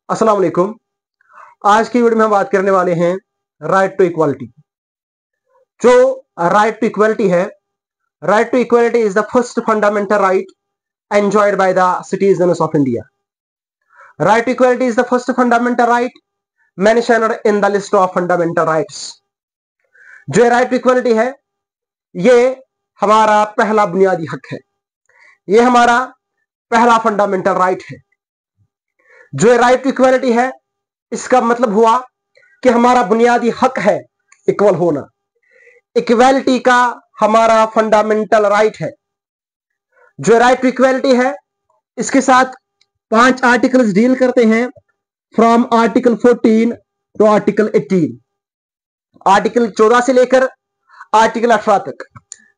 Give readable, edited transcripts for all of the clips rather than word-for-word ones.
अस्सलाम वालेकुम। आज की वीडियो में हम बात करने वाले हैं राइट टू इक्वालिटी। जो राइट टू इक्वालिटी है, right to equality is the first fundamental right enjoyed by the citizens of India. Right to equality is the first fundamental right mentioned in the list of fundamental rights. जो right to equality है, ये हमारा पहला बुनियादी हक है, ये हमारा पहला फंडामेंटल राइट है। जो राइट टू इक्वालिटी है, इसका मतलब हुआ कि हमारा बुनियादी हक है इक्वल होना। इक्वालिटी का हमारा फंडामेंटल राइट है। जो राइट टू इक्वालिटी है, इसके साथ 5 आर्टिकल्स डील करते हैं, from article 14 to article 18। Article 14 से लेकर आर्टिकल 18 तक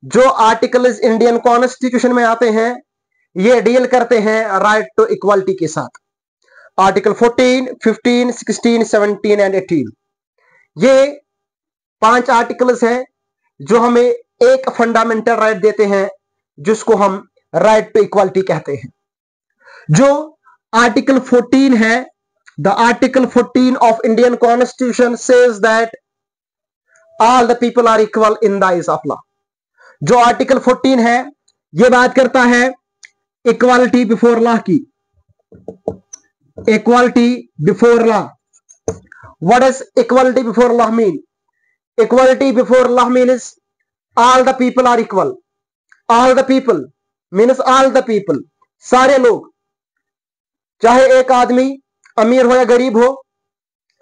जो आर्टिकल्स इंडियन कॉन्स्टिट्यूशन में आते हैं, ये डील करते हैं राइट टू इक्वालिटी के साथ। आर्टिकल 14, 15, 16, 17 एंड 18, ये 5 आर्टिकल्स हैं जो हमें एक फंडामेंटल राइट देते हैं, जिसको हम राइट टू इक्वालिटी कहते हैं। जो आर्टिकल 14 है, the article 14 of Indian constitution says that all the people are equal in the eyes of law. जो आर्टिकल 14 है, यह बात करता है इक्वालिटी बिफोर लॉ की। Equality before law. What does equality before law mean? Equality before law means all the people are equal. All the people means all the people, सारे लोग, चाहे एक आदमी अमीर हो या गरीब हो,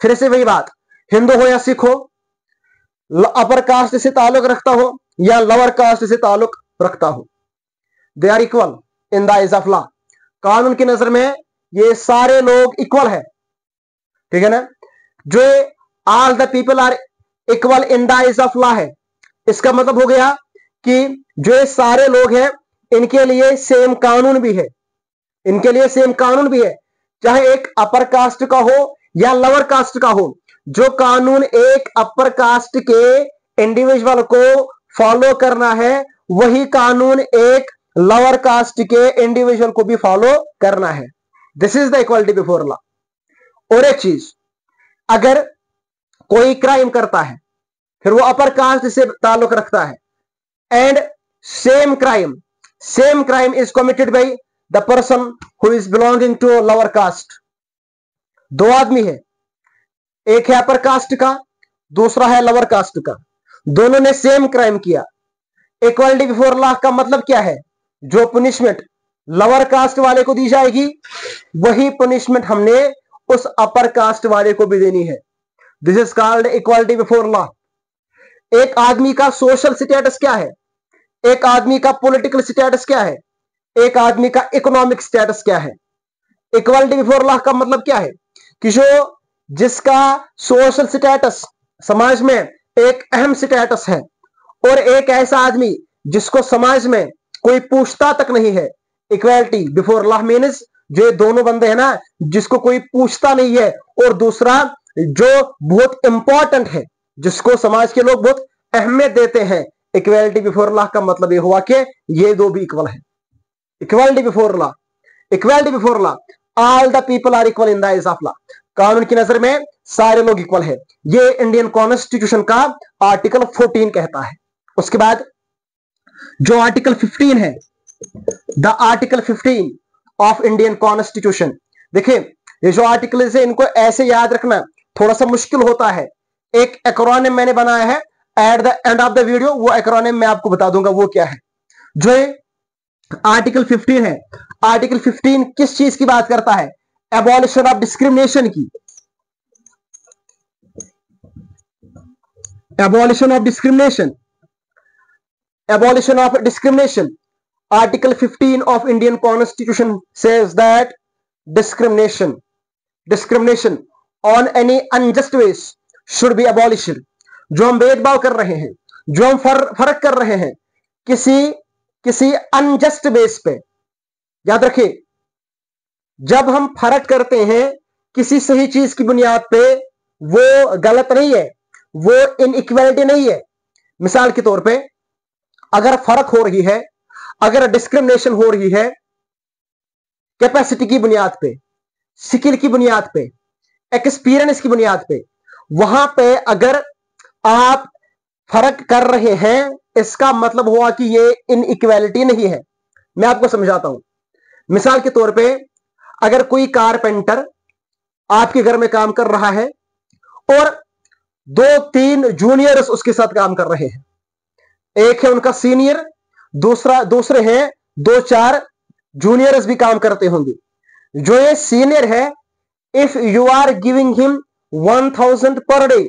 फिर से वही बात, हिंदू हो या सिख हो, अपर कास्ट से ताल्लुक रखता हो या लोअर कास्ट से ताल्लुक रखता हो, they are equal in the eyes of law. कानून की नजर में ये सारे लोग इक्वल है, ठीक है ना। जो all the people are equal in the eyes of law है, इसका मतलब हो गया कि जो ये सारे लोग हैं, इनके लिए सेम कानून भी है, इनके लिए सेम कानून भी है, चाहे एक अपर कास्ट का हो या लोअर कास्ट का हो। जो कानून एक अपर कास्ट के इंडिविजुअल को फॉलो करना है, वही कानून एक लोअर कास्ट के इंडिविजुअल को भी फॉलो करना है। This is the equality before law. और एक चीज, अगर कोई क्राइम करता है, फिर वो अपर कास्ट से ताल्लुक रखता है, and same crime is committed by the person who is belonging to lower caste. दो आदमी है, एक है अपर कास्ट का, दूसरा है लोअर कास्ट का, दोनों ने सेम क्राइम किया। इक्वालिटी बिफोर लॉ का मतलब क्या है? जो पनिशमेंट लोअर कास्ट वाले को दी जाएगी, वही पनिशमेंट हमने उस अपर कास्ट वाले को भी देनी है। This is called equality before law. एक आदमी का सोशल स्टेटस क्या है, एक आदमी का पॉलिटिकल स्टेटस क्या है, एक आदमी का इकोनॉमिक स्टेटस क्या है। इक्वालिटी बिफोर लॉ का मतलब क्या है कि जो जिसका सोशल स्टेटस समाज में एक अहम स्टेटस है, और एक ऐसा आदमी जिसको समाज में कोई पूछता तक नहीं है। इक्वालिटी बिफोर लॉ मीन्स जो दोनों बंदे हैं ना, जिसको कोई पूछता नहीं है, और दूसरा जो बहुत इंपॉर्टेंट है, जिसको समाज के लोग बहुत अहमियत देते हैं। इक्वालिटी बिफोर लॉ का मतलब ये हुआ कि ये दो भी इक्वल है। Equality before law, equality before law, all the people are equal in the eyes of law. कानून की नजर में सारे लोग इक्वल है, ये इंडियन कॉन्स्टिट्यूशन का आर्टिकल 14 कहता है। उसके बाद जो आर्टिकल 15 है, the article 15 of Indian constitution. देखिए, ये जो आर्टिकल है, इनको ऐसे याद रखना थोड़ा सा मुश्किल होता है। एक एक्रोनिम मैंने बनाया है, at the end of the video वो एक्रोनिम मैं आपको बता दूंगा वो क्या है। जो आर्टिकल 15 है, आर्टिकल 15 किस चीज की बात करता है? एबॉलिशन ऑफ डिस्क्रिमिनेशन की। Abolition of discrimination, abolition of discrimination. Article 15 of Indian Constitution says that discrimination on any unjust ways should be abolished. जो हम भेदभाव कर रहे हैं, जो हम फर्क कर रहे हैं किसी अनजस्ट बेस पे, याद रखिए, जब हम फर्क करते हैं किसी सही चीज की बुनियाद पे, वो गलत नहीं है, वो इनइक्वालिटी नहीं है। मिसाल के तौर पे, अगर फर्क हो रही है, अगर डिस्क्रिमिनेशन हो रही है कैपेसिटी की बुनियाद पे, स्किल की बुनियाद पे, एक्सपीरियंस की बुनियाद पे, वहां पे अगर आप फर्क कर रहे हैं, इसका मतलब हुआ कि ये इनइक्वालिटी नहीं है। मैं आपको समझाता हूं। मिसाल के तौर पे अगर कोई कारपेंटर आपके घर में काम कर रहा है और 2-3 जूनियर्स उसके साथ काम कर रहे हैं, एक है उनका सीनियर, दूसरे हैं 2-4 जूनियर्स भी काम करते होंगे। जो ये सीनियर है, if you are giving him 1000 per day,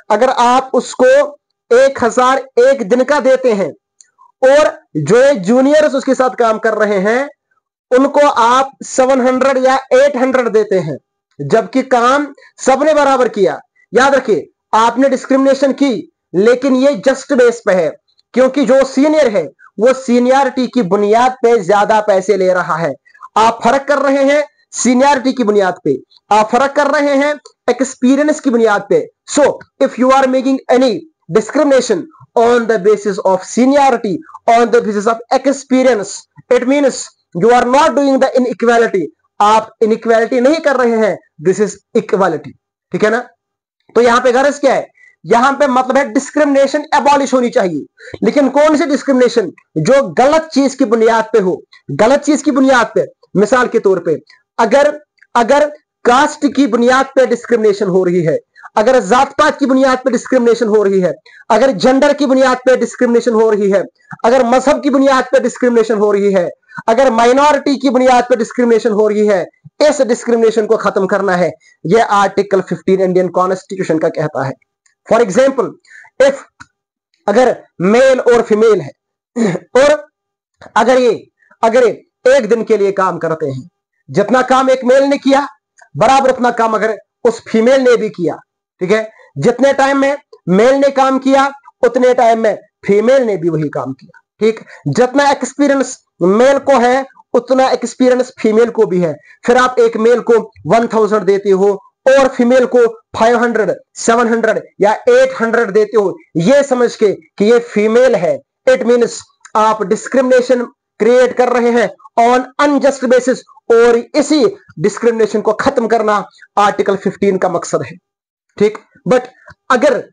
अगर आप उसको 1000 एक दिन का देते हैं, और जो ये जूनियर्स उसके साथ काम कर रहे हैं उनको आप 700 या 800 देते हैं, जबकि काम सबने बराबर किया। याद रखिए, आपने डिस्क्रिमिनेशन की, लेकिन ये जस्ट बेस पे है, क्योंकि जो सीनियर है वो सीनियरिटी की बुनियाद पे ज्यादा पैसे ले रहा है। आप फर्क कर रहे हैं सीनियरिटी की बुनियाद पे, आप फर्क कर रहे हैं एक्सपीरियंस की बुनियाद पे। So if you are making any discrimination on the basis of seniority, on the basis of experience, it means you are not doing the inequality, आप inequality नहीं कर रहे हैं, this is equality। ठीक है ना? तो यहां पे गरज क्या है? यहां पे मतलब है डिस्क्रिमिनेशन एबॉलिश होनी चाहिए। लेकिन कौन सी डिस्क्रिमिनेशन? जो गलत चीज की बुनियाद पे हो, गलत चीज की बुनियाद पे। मिसाल के तौर पे अगर अगर कास्ट की बुनियाद पे डिस्क्रिमिनेशन हो रही है, अगर जात पात की बुनियाद पर डिस्क्रिमिनेशन हो रही है, अगर जेंडर की बुनियाद पर डिस्क्रिमिनेशन हो रही है, अगर मजहब की बुनियाद पर डिस्क्रिमिनेशन हो रही है, अगर माइनॉरिटी की बुनियाद पर डिस्क्रिमिनेशन हो रही है, इस डिस्क्रिमिनेशन को खत्म करना है। यह आर्टिकल 15 इंडियन कॉन्स्टिट्यूशन का कहता है। फॉर एग्जाम्पल, इफ अगर मेल और फीमेल है और अगर ये एक दिन के लिए काम करते हैं, जितना काम एक मेल ने किया बराबर उतना काम अगर उस फीमेल ने भी किया, ठीक है, जितने टाइम में मेल ने काम किया उतने टाइम में फीमेल ने भी वही काम किया। ठीक, जितना एक्सपीरियंस मेल को है उतना एक्सपीरियंस फीमेल को भी है। फिर आप एक मेल को 1000 देते हो और फीमेल को 500, 700 या 800 देते हो, यह समझ के कि ये फीमेल है, इट मीन्स आप डिस्क्रिमिनेशन क्रिएट कर रहे हैं ऑन अनजस्ट बेसिस, और इसी डिस्क्रिमिनेशन को खत्म करना आर्टिकल 15 का मकसद है। ठीक, बट अगर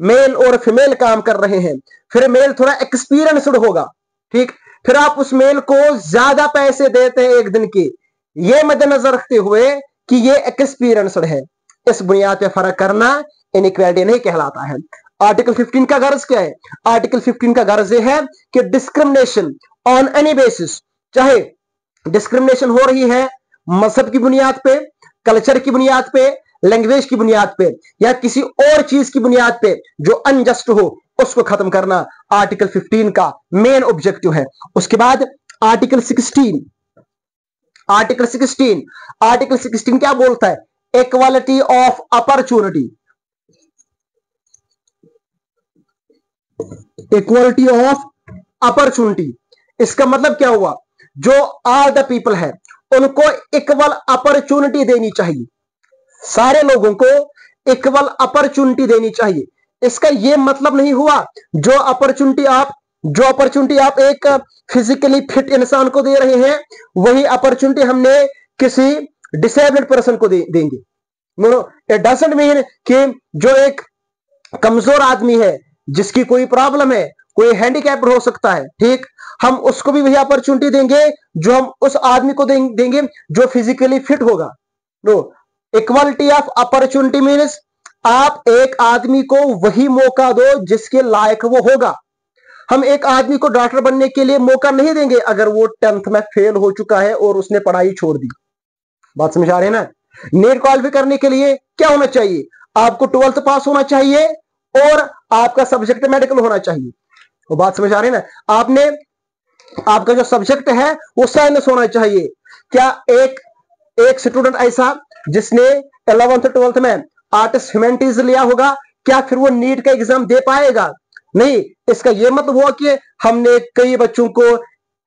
मेल और फीमेल काम कर रहे हैं, फिर मेल थोड़ा एक्सपीरियंस्ड होगा, ठीक, फिर आप उस मेल को ज्यादा पैसे देते हैं एक दिन के, ये मद्देनजर रखते हुए कि ये एक्सपीरियंस्ड है। इस बुनियाद पे फर्क करना इनइक्वालिटी नहीं कहलाता है। आर्टिकल 15 का गर्ज क्या है? आर्टिकल 15 का गर्ज यह है कि डिस्क्रिमिनेशन ऑन एनी बेसिस, चाहे डिस्क्रिमिनेशन हो रही है मजहब की बुनियाद पे, कल्चर की बुनियाद पे, लैंग्वेज की बुनियाद पे, या किसी और चीज की बुनियाद पे जो अनजस्ट हो, उसको खत्म करना आर्टिकल 15 का मेन ऑब्जेक्टिव है। उसके बाद आर्टिकल 16, आर्टिकल 16 क्या बोलता है? Equality of opportunity, equality of opportunity. इसका मतलब क्या हुआ? जो ऑल द पीपल है उनको इक्वल अपॉर्चुनिटी देनी चाहिए, सारे लोगों को इक्वल अपॉर्चुनिटी देनी चाहिए। इसका यह मतलब नहीं हुआ जो अपॉर्चुनिटी आप एक फिजिकली फिट इंसान को दे रहे हैं, वही अपॉर्चुनिटी हमने किसी डिसेबल्ड पर्सन को देंगे। नो, इट डजंट मीन कि जो एक कमजोर आदमी है, जिसकी कोई प्रॉब्लम है, कोई हैंडीकैप्ड हो सकता है, ठीक, हम उसको भी वही अपॉर्चुनिटी देंगे जो हम उस आदमी को देंगे जो फिजिकली फिट होगा। No, equality of opportunity means आप एक आदमी को वही मौका दो जिसके लायक वो होगा। हम एक आदमी को डॉक्टर बनने के लिए मौका नहीं देंगे अगर वो 10th में फेल हो चुका है और उसने पढ़ाई छोड़ दी। बात समझ आ रही है ना? नीट क्वालिफाई करने के लिए क्या होना चाहिए? आपको 12th पास होना चाहिए और आपका सब्जेक्ट मेडिकल होना चाहिए। वो बात समझ आ रही है ना? आपका जो सब्जेक्ट है वो साइंस होना चाहिए। क्या एक स्टूडेंट ऐसा जिसने 11th 12th में आर्ट्स ह्यूमैनिटीज लिया होगा, क्या फिर वो नीट का एग्जाम दे पाएगा? नहीं। इसका यह मतलब हुआ कि हमने कई बच्चों को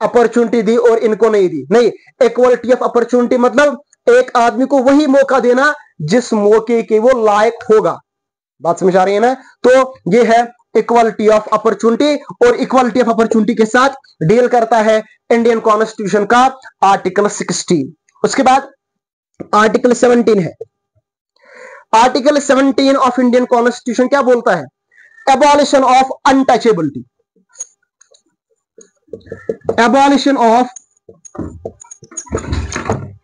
अपॉर्चुनिटी दी और इनको नहीं दी। नहीं, इक्वालिटी ऑफ अपॉर्चुनिटी मतलब एक आदमी को वही मौका देना जिस मौके के वो लायक होगा। बात समझ आ रही है ना? तो ये है इक्वालिटी ऑफ अपॉर्चुनिटी, और इक्वालिटी ऑफ अपॉर्चुनिटी के साथ डील करता है इंडियन कॉन्स्टिट्यूशन का आर्टिकल 16। उसके बाद आर्टिकल 17 है। आर्टिकल 17 ऑफ इंडियन कॉन्स्टिट्यूशन क्या बोलता है? Abolition of untouchability. Abolition of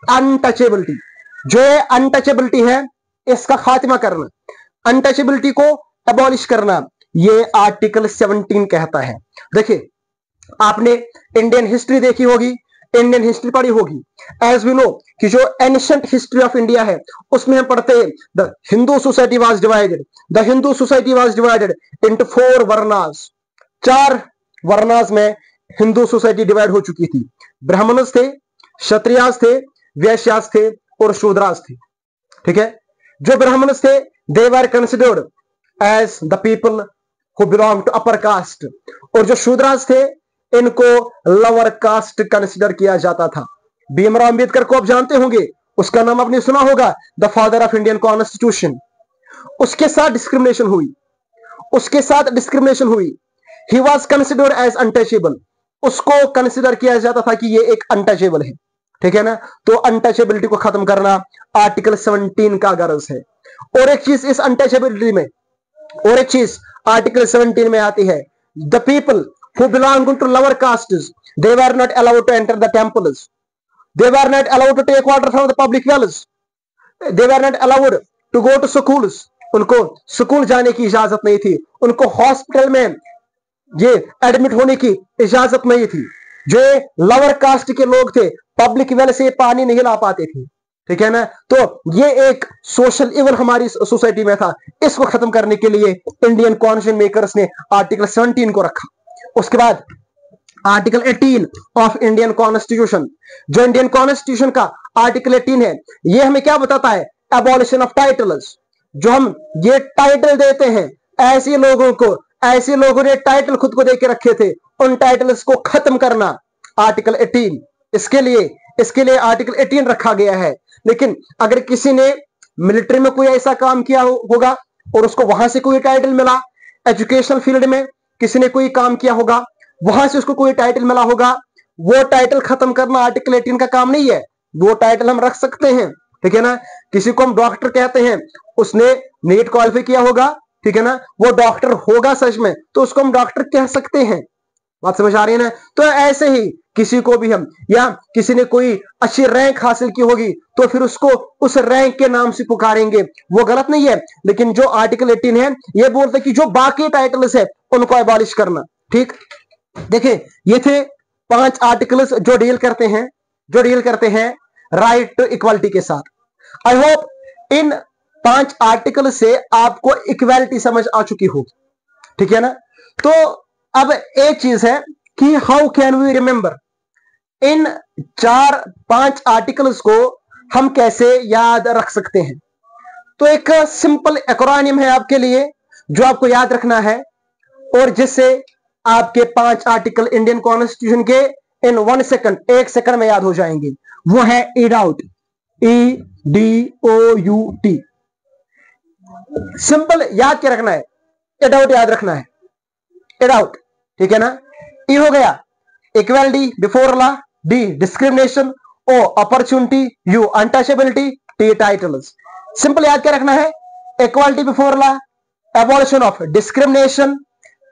untouchability, जो है अनटचेबिलिटी है, इसका खात्मा करना, अनटचेबिलिटी को एबॉलिश करना, ये आर्टिकल 17 कहता है। देखिए, आपने इंडियन हिस्ट्री देखी होगी, इंडियन हिस्ट्री पढ़ी होगी। एज वी नो कि जो एंशिएंट हिस्ट्री ऑफ इंडिया है उसमें हम पढ़ते हैं the Hindu society was divided, the Hindu society was divided into 4 varnas. 4 varnas में हिंदू सोसाइटी डिवाइड हो चुकी थी। ब्राह्मणस थे, क्षत्रियास थे, वैश्यास थे और शूद्रास थे। ठीक है, जो ब्राह्मणस थे they were considered as the people who belong to upper caste, और जो शूद्रास थे इनको लोअर कास्ट कंसिडर किया जाता था। भीमराव अंबेडकर को आप जानते होंगे, उसका नाम आपने सुना होगा, the father of Indian constitution. उसके साथ डिस्क्रिमिनेशन हुई, उसके साथ डिस्क्रिमिनेशन हुई। He was considered as untouchable, उसको कंसिडर किया जाता था कि ये एक अनटचेबल है। ठीक है ना, तो अनटचेबिलिटी को खत्म करना आर्टिकल 17 का गर्ज है। और एक चीज इस अनटचेबिलिटी में, और एक चीज आर्टिकल 17 में आती है, the people who belong to lower castes, they were not allowed to enter the temples, they were not allowed to take water from the public wells, they were not allowed to go to schools, उनको school जाने की इजाजत नहीं थी, उनको hospital में ये admit होने की इजाजत नहीं थी। जो लोअर कास्ट के लोग थे पब्लिक वेल से पानी नहीं ला पाते थे। ठीक है ना, तो ये एक सोशल इवल हमारी सोसाइटी में था। इसको खत्म करने के लिए इंडियन कॉन्स्टिट्यूशन मेकर्स ने आर्टिकल 17 को रखा। उसके बाद आर्टिकल 18 ऑफ इंडियन कॉन्स्टिट्यूशन, जो इंडियन कॉन्स्टिट्यूशन का आर्टिकल 18 है, ये हमें क्या बताता है? Abolition of titles. जो हम ये टाइटल देते हैं ऐसे लोगों को, ऐसे लोगों ने टाइटल खुद को देके रखे थे, उन टाइटल्स को खत्म करना आर्टिकल 18। इसके लिए आर्टिकल 18 रखा गया है। लेकिन अगर किसी ने मिलिट्री में कोई ऐसा काम किया होगा और उसको वहां से कोई टाइटल मिला, एजुकेशनल फील्ड में किसी ने कोई काम किया होगा, वहां से उसको कोई टाइटल मिला होगा, वो टाइटल खत्म करना आर्टिकल 18 का काम नहीं है। वो टाइटल हम रख सकते हैं। ठीक है ना, किसी को हम डॉक्टर कहते हैं, उसने नीट क्वालिफाई किया होगा, ठीक है ना, वो डॉक्टर होगा सच में, तो उसको हम डॉक्टर कह सकते हैं। बात समझ आ रही है ना? तो ऐसे ही किसी को भी हम, या किसी ने कोई अच्छी रैंक हासिल की होगी तो फिर उसको उस रैंक के नाम से पुकारेंगे, वो गलत नहीं है। लेकिन जो आर्टिकल 18 है ये बोलता है कि जो बाकी टाइटल्स है उनको एबॉलिश करना। ठीक, देखिए ये थे 5 आर्टिकल्स जो डील करते हैं राइट टू इक्वालिटी के साथ। आई होप इन 5 आर्टिकल से आपको इक्वालिटी समझ आ चुकी होगी। ठीक है ना, तो अब एक चीज है कि हाउ कैन वी रिमेंबर, इन 4-5 आर्टिकल्स को हम कैसे याद रख सकते हैं? तो एक सिंपल एक्रोनिम है आपके लिए जो आपको याद रखना है और जिससे आपके 5 आर्टिकल इंडियन कॉन्स्टिट्यूशन के इन 1 सेकंड, 1 सेकंड में याद हो जाएंगे। वो है ईडाउट, EDOUT। सिंपल याद क्या रखना है? ईडाउट याद रखना है, ईडाउट। ठीक है ना, ई हो गया equality before law, D discrimination, O opportunity, U untouchability, T titles. Simple याद क्या रखना है? Equality before law, abolition of discrimination,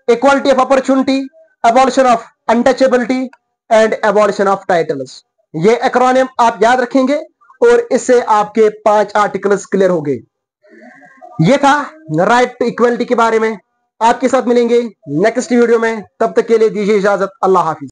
equality of opportunity, abolition of untouchability and abolition of titles. ये एक्रोनिम आप याद रखेंगे और इससे आपके 5 आर्टिकल्स क्लियर हो गए। ये था राइट टू इक्वालिटी के बारे में। आपके साथ मिलेंगे नेक्स्ट वीडियो में, तब तक के लिए दीजिए इजाजत। अल्लाह हाफिज।